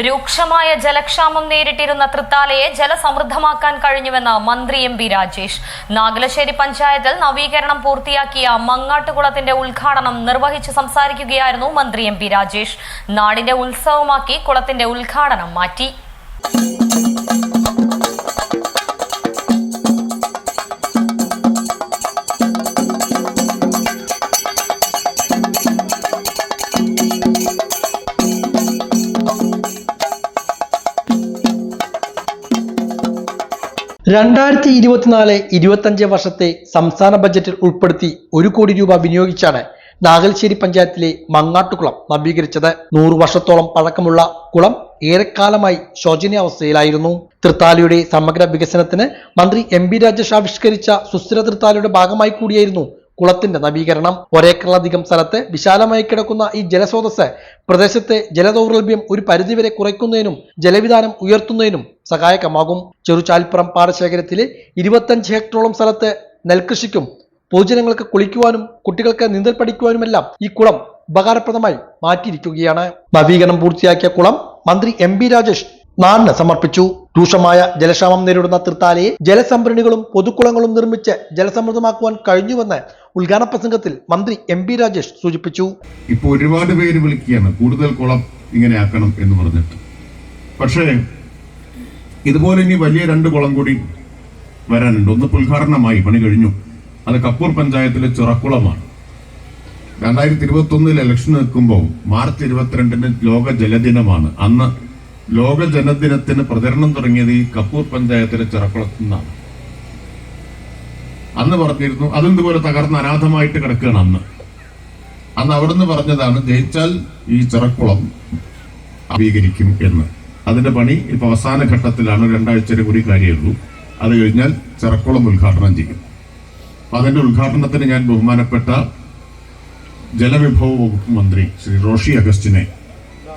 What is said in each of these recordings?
രൂക്ഷമായ ജലക്ഷാമം നേരിട്ടിരുന്ന തൃത്താലയെ ജലസമൃദ്ധമാക്കാൻ കഴിഞ്ഞുവെന്ന് മന്ത്രി എം പി രാജേഷ്. നാഗലശ്ശേരി പഞ്ചായത്തിൽ നവീകരണം പൂർത്തിയാക്കിയ മങ്ങാട്ടുകുളത്തിന്റെ ഉദ്ഘാടനം നിർവഹിച്ച് സംസാരിക്കുകയായിരുന്നു മന്ത്രി എം പി രാജേഷ്. നാടിന്റെ ഉത്സവമാക്കി കുളത്തിന്റെ ഉദ്ഘാടനം മാറ്റി. രണ്ടായിരത്തി 24-25 വർഷത്തെ സംസ്ഥാന ബജറ്റിൽ ഉൾപ്പെടുത്തി 1 കോടി രൂപ വിനിയോഗിച്ചാണ് നാഗലശ്ശേരി പഞ്ചായത്തിലെ മങ്ങാട്ടുകുളം നവീകരിച്ചത്. 100 വർഷത്തോളം പഴക്കമുള്ള കുളം ഏറെക്കാലമായി ശോചനീയാവസ്ഥയിലായിരുന്നു. തൃത്താലയുടെ സമഗ്ര വികസനത്തിന് മന്ത്രി എം പി രാജേഷ് ആവിഷ്കരിച്ച സുസ്ഥിര തൃത്താലയുടെ ഭാഗമായി കൂടിയായിരുന്നു കുളത്തിന്റെ നവീകരണം. ഒരേക്കറിലധികം സ്ഥലത്ത് വിശാലമായി കിടക്കുന്ന ഈ ജലസ്രോതസ് പ്രദേശത്തെ ജലദൗർലഭ്യം ഒരു പരിധിവരെ കുറയ്ക്കുന്നതിനും ജലവിധാനം ഉയർത്തുന്നതിനും സഹായകമാകും. ചെറുചാൽപ്പുറം പാടശേഖരത്തിലെ 25 ഹെക്ടറോളം സ്ഥലത്ത് നെൽകൃഷിക്കും പൊതുജനങ്ങൾക്ക് കുളിക്കുവാനും കുട്ടികൾക്ക് നീന്തൽ പഠിക്കുവാനുമെല്ലാം ഈ കുളം ഉപകാരപ്രദമായി മാറ്റിയിരിക്കുകയാണ്. നവീകരണം പൂർത്തിയാക്കിയ കുളം മന്ത്രി എം പി രാജേഷ് നാടിന് സമർപ്പിച്ചു. രൂക്ഷമായ ജലക്ഷാമം നേരിടുന്ന തൃത്താലയെ ജലസംഭരണികളും പൊതുക്കുളങ്ങളും നിർമ്മിച്ച് ജലസമൃദ്ധമാക്കുവാൻ കഴിഞ്ഞുവെന്ന് ഉദ്ഘാടന പ്രസംഗത്തിൽ മന്ത്രി എം പി രാജേഷ് സൂചിപ്പിച്ചു. ഇപ്പോൾ ഒരുപാട് പേര് വിളിക്കുകയാണ് കൂടുതൽ കുളം ഇങ്ങനെ ആക്കണം എന്ന് പറഞ്ഞിട്ട്. പക്ഷേ ഇതുപോലെ ഇനി വലിയ 2 കുളം കൂടി വരാനുണ്ട്. ഒന്ന് ഉദ്ഘാടനമായി പണി കഴിഞ്ഞു. അത് കപ്പൂർ പഞ്ചായത്തിലെ ചിറക്കുളമാണ്. 2021 ഇലക്ഷൻ നിൽക്കുമ്പോൾ മാർച്ച് 22 ലോക ജലദിനമാണ്. അന്ന് ലോക ജലദിനത്തിന് പ്രചരണം തുടങ്ങിയത് ഈ കപ്പൂർ പഞ്ചായത്തിലെ ചിറക്കുളത്തു നിന്നാണ്. അന്ന് പറഞ്ഞിരുന്നു അതും ഇതുപോലെ തകർന്ന് അനാഥമായിട്ട് കിടക്കുകയാണ്. അന്ന് അവിടുന്ന് പറഞ്ഞതാണ് ജയിച്ചാൽ ഈ ചിറക്കുളം നവീകരിക്കും എന്ന്. അതിന്റെ പണി ഇപ്പൊ അവസാന ഘട്ടത്തിലാണ്. 2 ആഴ്ചയുടെ കൂടി കാര്യമുള്ളൂ. അത് കഴിഞ്ഞാൽ ചിറക്കുളം ഉദ്ഘാടനം ചെയ്യും. അതിന്റെ ഉദ്ഘാടനത്തിന് ഞാൻ ബഹുമാനപ്പെട്ട ജലവിഭവ വകുപ്പ് മന്ത്രി ശ്രീ റോഷി അഗസ്റ്റിനെ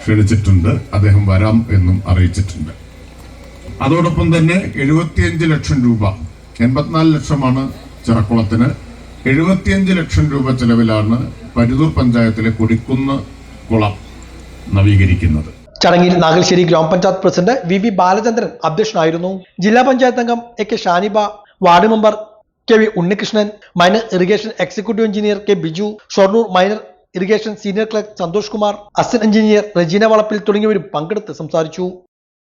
ക്ഷണിച്ചിട്ടുണ്ട്. അദ്ദേഹം വരാം എന്നും അറിയിച്ചിട്ടുണ്ട്. അതോടൊപ്പം തന്നെ 75 ലക്ഷം രൂപ, 84 ലക്ഷമാണ് ചിറക്കുളത്തിന്, 75 ലക്ഷം രൂപ ചെലവിലാണ് പരുതൂർ പഞ്ചായത്തിലെ കൊടിക്കുന്ന് കുളം നവീകരിക്കുന്നത്. ചടങ്ങിൽ നാഗലശ്ശേരി ഗ്രാമപഞ്ചായത്ത് പ്രസിഡന്റ് വി ബാലചന്ദ്രൻ അധ്യക്ഷനായിരുന്നു. ജില്ലാ പഞ്ചായത്ത് അംഗം A Shaniba, ward member K Unnikrishnan, minor irrigation executive engineer K Biju, Shoranur minor irrigation senior clerk Santhosh Kumar, assistant engineer Regina Valappil തുടങ്ങിയവരും പങ്കെടുത്ത് സംസാരിച്ചു.